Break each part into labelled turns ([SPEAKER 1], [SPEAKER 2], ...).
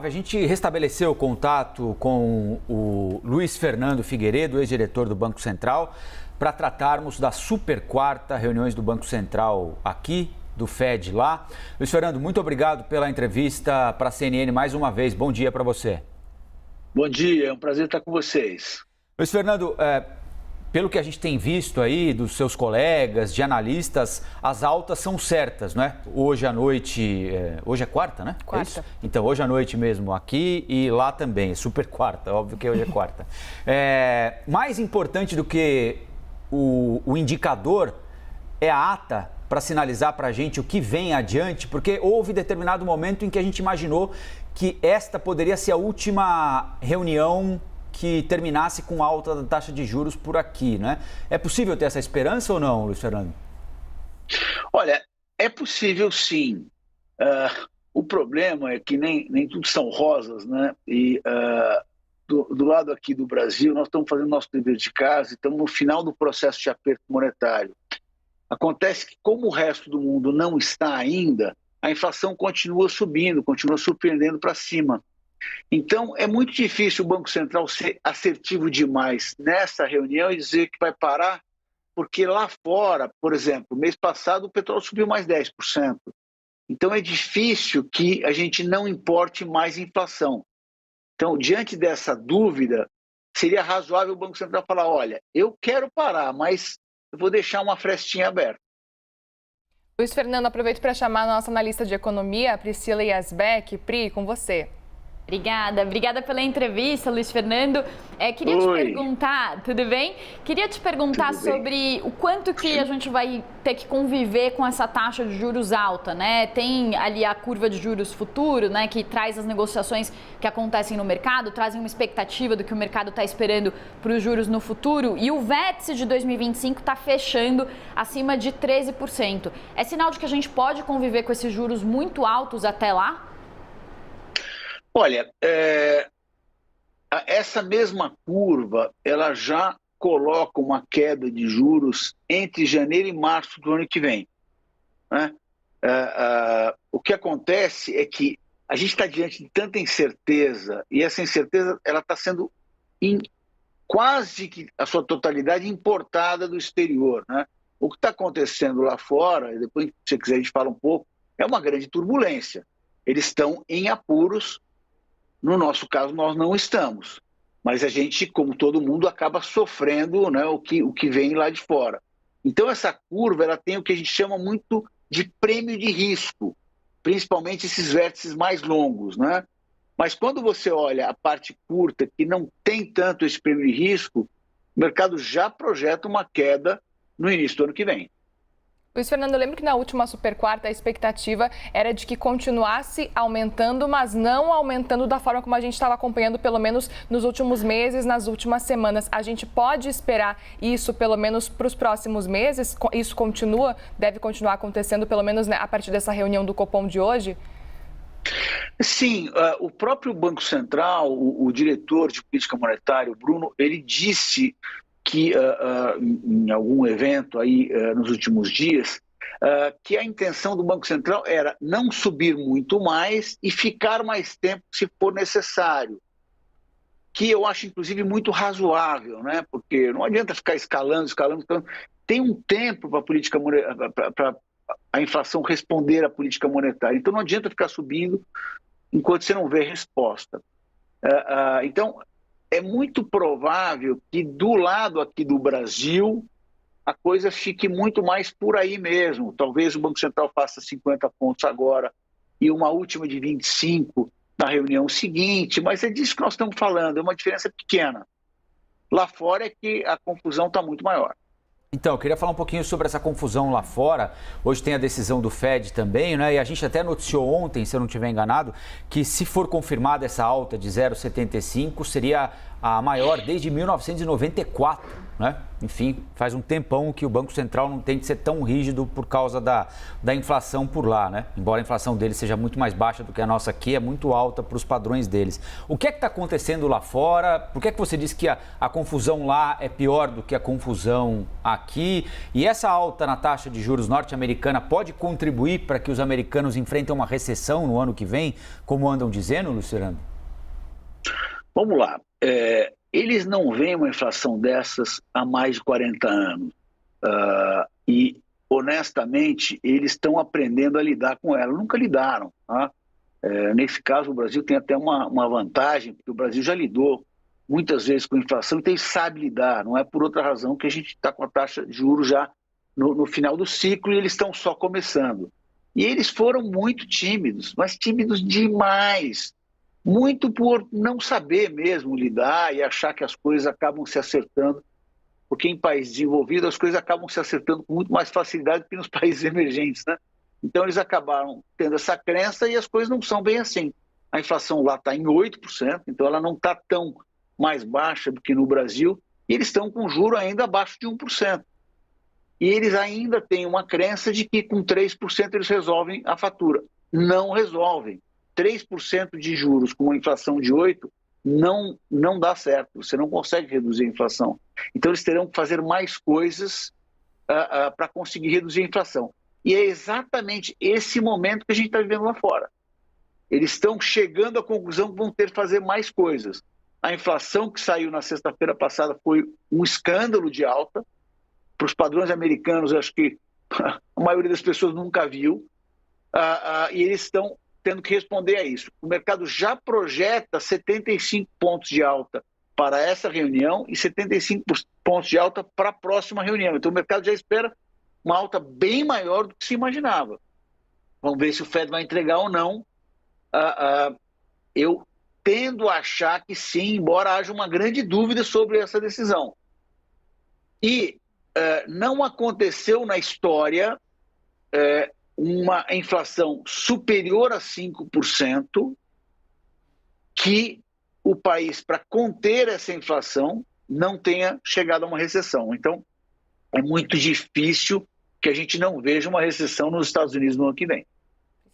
[SPEAKER 1] A gente restabeleceu o contato com o Luiz Fernando Figueiredo, ex-diretor do Banco Central, para tratarmos da super quarta reuniões do Banco Central aqui, do Fed lá. Luiz Fernando, muito obrigado pela entrevista para a CNN mais uma vez. Bom dia para você.
[SPEAKER 2] Bom dia, é um prazer estar com vocês.
[SPEAKER 1] Luiz Fernando, pelo que a gente tem visto aí dos seus colegas, de analistas, as altas são certas, não é? Hoje à noite, hoje é quarta, né?
[SPEAKER 3] Quarta.
[SPEAKER 1] Então, hoje à noite mesmo aqui e lá também, super quarta, óbvio que hoje é quarta. Mais importante do que o indicador é a ata para sinalizar para a gente o que vem adiante, porque houve determinado momento em que a gente imaginou que esta poderia ser a última reunião que terminasse com alta da taxa de juros por aqui, né? É possível ter essa esperança ou não, Luiz Fernando?
[SPEAKER 2] Olha, é possível sim. O problema é que nem tudo são rosas, né? E do lado aqui do Brasil, nós estamos fazendo nosso dever de casa e estamos no final do processo de aperto monetário. Acontece que, como o resto do mundo não está ainda, a inflação continua subindo, continua surpreendendo para cima. Então, é muito difícil o Banco Central ser assertivo demais nessa reunião e dizer que vai parar, porque lá fora, por exemplo, mês passado o petróleo subiu mais 10%. Então, é difícil que a gente não importe mais inflação. Então, diante dessa dúvida, seria razoável o Banco Central falar, olha, eu quero parar, mas eu vou deixar uma frestinha aberta.
[SPEAKER 3] Luiz Fernando, aproveito para chamar a nossa analista de economia, Priscila Yazbek. Pri, com você.
[SPEAKER 4] Obrigada pela entrevista, Luiz Fernando. Queria te perguntar, tudo bem? Queria te perguntar sobre o quanto que a gente vai ter que conviver com essa taxa de juros alta, né? Tem ali a curva de juros futuro, né, que traz as negociações que acontecem no mercado, trazem uma expectativa do que o mercado está esperando para os juros no futuro. E o vértice de 2025 está fechando acima de 13%. É sinal de que a gente pode conviver com esses juros muito altos até lá?
[SPEAKER 2] Olha, essa mesma curva, ela já coloca uma queda de juros entre janeiro e março do ano que vem, né? O que acontece é que a gente está diante de tanta incerteza, e essa incerteza ela está sendo quase que a sua totalidade importada do exterior, né? O que está acontecendo lá fora, e depois, se você quiser, a gente fala um pouco, é uma grande turbulência. Eles estão em apuros. No nosso caso, nós não estamos, mas a gente, como todo mundo, acaba sofrendo, né, o que vem lá de fora. Então, essa curva ela tem o que a gente chama muito de prêmio de risco, principalmente esses vértices mais longos, né? Mas quando você olha a parte curta, que não tem tanto esse prêmio de risco, o mercado já projeta uma queda no início do ano que vem.
[SPEAKER 3] Luiz Fernando, eu lembro que na última super quarta a expectativa era de que continuasse aumentando, mas não aumentando da forma como a gente estava acompanhando, pelo menos nos últimos meses, nas últimas semanas. A gente pode esperar isso, pelo menos para os próximos meses? Isso deve continuar acontecendo, pelo menos, né, a partir dessa reunião do Copom de hoje?
[SPEAKER 2] Sim, o próprio Banco Central, o diretor de política monetária, o Bruno, ele disse que em algum evento aí nos últimos dias, que a intenção do Banco Central era não subir muito mais e ficar mais tempo se for necessário, que eu acho inclusive muito razoável, né? Porque não adianta ficar escalando. Tem um tempo para a política para a inflação responder à política monetária, então não adianta ficar subindo enquanto você não vê resposta. Então, é muito provável que do lado aqui do Brasil a coisa fique muito mais por aí mesmo. Talvez o Banco Central faça 50 pontos agora e uma última de 25 na reunião seguinte, mas é disso que nós estamos falando, é uma diferença pequena. Lá fora é que a confusão está muito maior.
[SPEAKER 1] Então, eu queria falar um pouquinho sobre essa confusão lá fora. Hoje tem a decisão do Fed também, né? E a gente até noticiou ontem, se eu não estiver enganado, que se for confirmada essa alta de 0,75, seria a maior desde 1994. né? Enfim, faz um tempão que o Banco Central não tem de ser tão rígido por causa da inflação por lá, né? Embora a inflação deles seja muito mais baixa do que a nossa aqui, é muito alta para os padrões deles. O que é que está acontecendo lá fora? Por que é que você disse que a confusão lá é pior do que a confusão aqui? E essa alta na taxa de juros norte-americana pode contribuir para que os americanos enfrentem uma recessão no ano que vem, como andam dizendo, Luciano?
[SPEAKER 2] Vamos lá. Eles não veem uma inflação dessas há mais de 40 anos. E, honestamente, eles estão aprendendo a lidar com ela. Nunca lidaram. Tá? Nesse caso, o Brasil tem até uma vantagem, porque o Brasil já lidou muitas vezes com inflação, então ele sabe lidar. Não é por outra razão que a gente está com a taxa de juros já no final do ciclo e eles estão só começando. E eles foram muito tímidos, mas tímidos demais. Muito por não saber mesmo lidar e achar que as coisas acabam se acertando, porque em países desenvolvidos as coisas acabam se acertando com muito mais facilidade do que nos países emergentes, né? Então eles acabaram tendo essa crença e as coisas não são bem assim. A inflação lá está em 8%, então ela não está tão mais baixa do que no Brasil, e eles estão com juro ainda abaixo de 1%. E eles ainda têm uma crença de que com 3% eles resolvem a fatura. Não resolvem. 3% de juros com uma inflação de 8% não dá certo, você não consegue reduzir a inflação. Então eles terão que fazer mais coisas para conseguir reduzir a inflação. E é exatamente esse momento que a gente está vivendo lá fora. Eles estão chegando à conclusão que vão ter que fazer mais coisas. A inflação que saiu na sexta-feira passada foi um escândalo de alta. Para os padrões americanos, eu acho que a maioria das pessoas nunca viu. E eles estão tendo que responder a isso. O mercado já projeta 75 pontos de alta para essa reunião e 75 pontos de alta para a próxima reunião. Então o mercado já espera uma alta bem maior do que se imaginava. Vamos ver se o Fed vai entregar ou não. Eu tendo a achar que sim, embora haja uma grande dúvida sobre essa decisão. E não aconteceu na história uma inflação superior a 5%, que o país, para conter essa inflação, não tenha chegado a uma recessão. Então, é muito difícil que a gente não veja uma recessão nos Estados Unidos no ano que vem.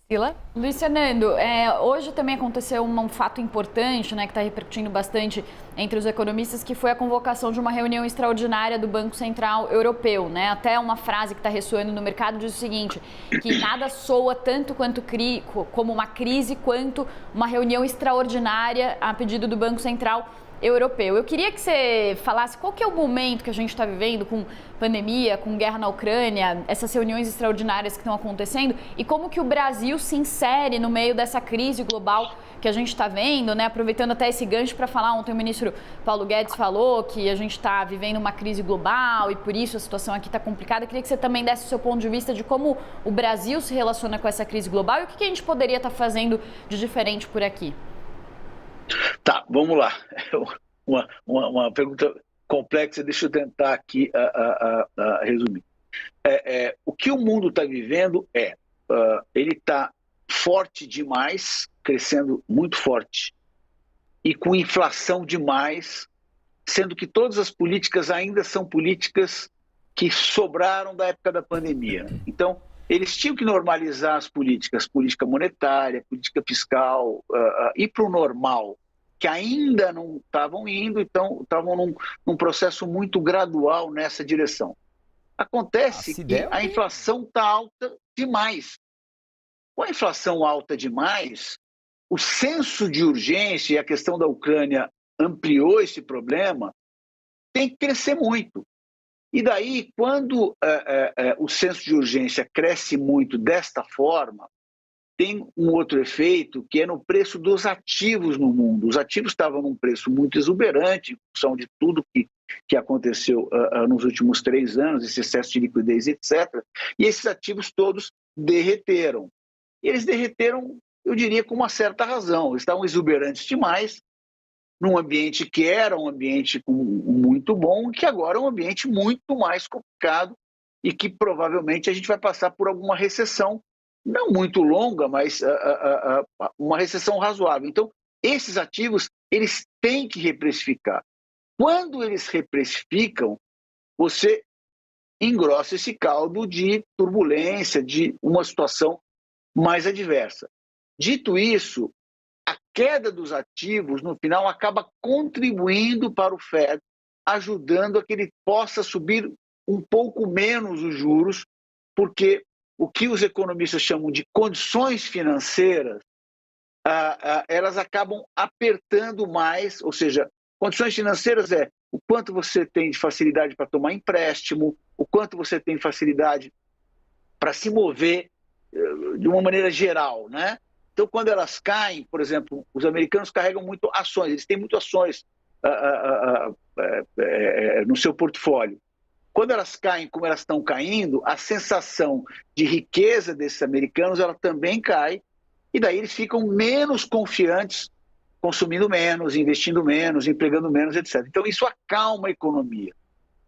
[SPEAKER 4] Priscila? Luiz Fernando, hoje também aconteceu um fato importante, né, que está repercutindo bastante entre os economistas, que foi a convocação de uma reunião extraordinária do Banco Central Europeu, né? Até uma frase que está ressoando no mercado diz o seguinte, que nada soa tanto como uma crise quanto uma reunião extraordinária a pedido do Banco Central Europeu. Eu queria que você falasse qual que é o momento que a gente está vivendo com pandemia, com guerra na Ucrânia, essas reuniões extraordinárias que estão acontecendo e como que o Brasil se insere no meio dessa crise global que a gente está vendo, né? Aproveitando até esse gancho para falar, ontem o ministro Paulo Guedes falou que a gente está vivendo uma crise global e por isso a situação aqui está complicada. Eu queria que você também desse o seu ponto de vista de como o Brasil se relaciona com essa crise global e o que a gente poderia estar fazendo de diferente por aqui.
[SPEAKER 2] Tá, vamos lá. Uma pergunta complexa, deixa eu tentar aqui resumir. O que o mundo está vivendo ele está forte demais, crescendo muito forte, e com inflação demais, sendo que todas as políticas ainda são políticas que sobraram da época da pandemia. Então, eles tinham que normalizar as políticas, política monetária, política fiscal, ir para o normal, que ainda não estavam indo, então estavam num processo muito gradual nessa direção. Acontece que a inflação está alta demais. Com a inflação alta demais, o senso de urgência e a questão da Ucrânia ampliou esse problema, tem que crescer muito. E daí, quando o senso de urgência cresce muito desta forma, tem um outro efeito que é no preço dos ativos no mundo. Os ativos estavam num preço muito exuberante em função de tudo que aconteceu nos últimos 3 anos, esse excesso de liquidez, etc. E esses ativos todos derreteram. E eles derreteram, eu diria, com uma certa razão. Eles estavam exuberantes demais, num ambiente que era um ambiente muito bom, que agora é um ambiente muito mais complicado e que provavelmente a gente vai passar por alguma recessão, não muito longa, mas uma recessão razoável. Então, esses ativos, eles têm que reprecificar. Quando eles reprecificam, você engrossa esse caldo de turbulência, de uma situação mais adversa. Dito isso, a queda dos ativos, no final, acaba contribuindo para o Fed, ajudando a que ele possa subir um pouco menos os juros, porque o que os economistas chamam de condições financeiras, elas acabam apertando mais, ou seja, condições financeiras é o quanto você tem de facilidade para tomar empréstimo, o quanto você tem facilidade para se mover de uma maneira geral, né? Então, quando elas caem, por exemplo, os americanos carregam muito ações, eles têm muito ações no seu portfólio. Quando elas caem como elas estão caindo, a sensação de riqueza desses americanos ela também cai, e daí eles ficam menos confiantes, consumindo menos, investindo menos, empregando menos, etc. Então, isso acalma a economia.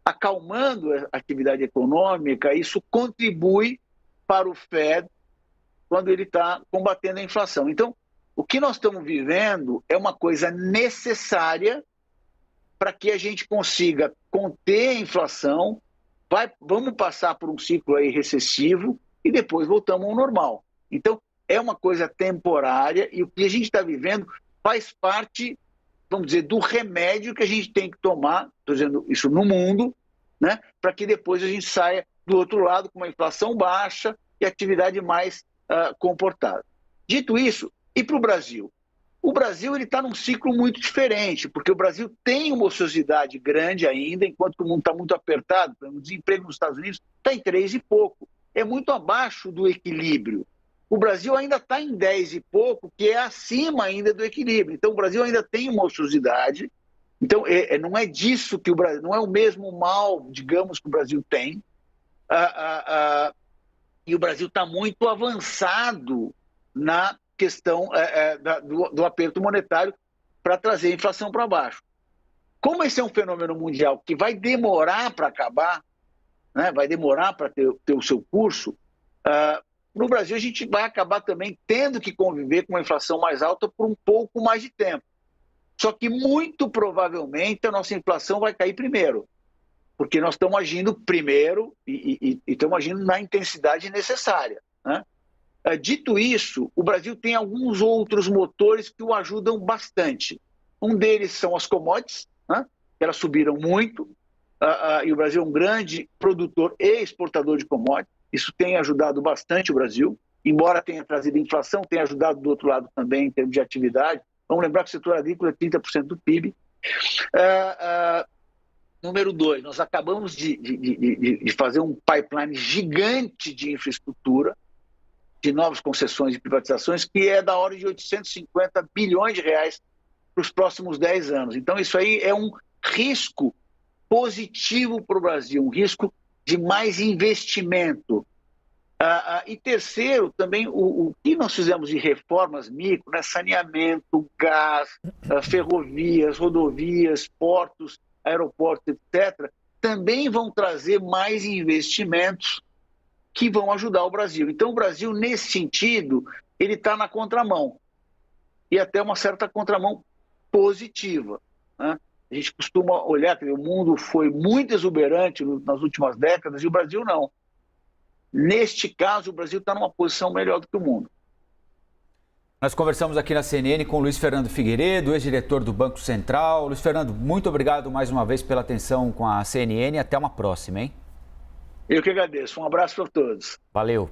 [SPEAKER 2] Acalmando a atividade econômica, isso contribui para o Fed quando ele está combatendo a inflação. Então, o que nós estamos vivendo é uma coisa necessária para que a gente consiga conter a inflação, vamos passar por um ciclo aí recessivo e depois voltamos ao normal. Então, é uma coisa temporária e o que a gente está vivendo faz parte, vamos dizer, do remédio que a gente tem que tomar, estou dizendo isso no mundo, né, para que depois a gente saia do outro lado com uma inflação baixa e atividade mais comportada. Dito isso, e para o Brasil? O Brasil está num ciclo muito diferente, porque o Brasil tem uma ociosidade grande ainda, enquanto o mundo está muito apertado. O desemprego nos Estados Unidos está em 3 e pouco, é muito abaixo do equilíbrio. O Brasil ainda está em 10 e pouco, que é acima ainda do equilíbrio. Então, o Brasil ainda tem uma ociosidade. Então, não é disso que o Brasil... Não é o mesmo mal, digamos, que o Brasil tem. E o Brasil está muito avançado na questão do aperto monetário para trazer a inflação para baixo. Como esse é um fenômeno mundial que vai demorar para acabar, né, vai demorar para ter o seu curso, no Brasil a gente vai acabar também tendo que conviver com uma inflação mais alta por um pouco mais de tempo. Só que muito provavelmente a nossa inflação vai cair primeiro, porque nós estamos agindo primeiro e estamos agindo na intensidade necessária, né? Dito isso, o Brasil tem alguns outros motores que o ajudam bastante. Um deles são as commodities, né? Elas subiram muito, e o Brasil é um grande produtor e exportador de commodities. Isso tem ajudado bastante o Brasil, embora tenha trazido inflação, tem ajudado do outro lado também em termos de atividade. Vamos lembrar que o setor agrícola é 30% do PIB. Número 2, nós acabamos de fazer um pipeline gigante de infraestrutura, de novas concessões e privatizações, que é da ordem de 850 bilhões de reais para os próximos 10 anos. Então, isso aí é um risco positivo para o Brasil, um risco de mais investimento. E terceiro, também, o que nós fizemos de reformas micro, né, saneamento, gás, ferrovias, rodovias, portos, aeroportos, etc., também vão trazer mais investimentos que vão ajudar o Brasil. Então, o Brasil, nesse sentido, ele está na contramão. E até uma certa contramão positiva, né? A gente costuma olhar que o mundo foi muito exuberante nas últimas décadas e o Brasil não. Neste caso, o Brasil está numa posição melhor do que o mundo.
[SPEAKER 1] Nós conversamos aqui na CNN com o Luiz Fernando Figueiredo, ex-diretor do Banco Central. Luiz Fernando, muito obrigado mais uma vez pela atenção com a CNN. Até uma próxima, hein?
[SPEAKER 2] Eu que agradeço. Um abraço para todos.
[SPEAKER 1] Valeu.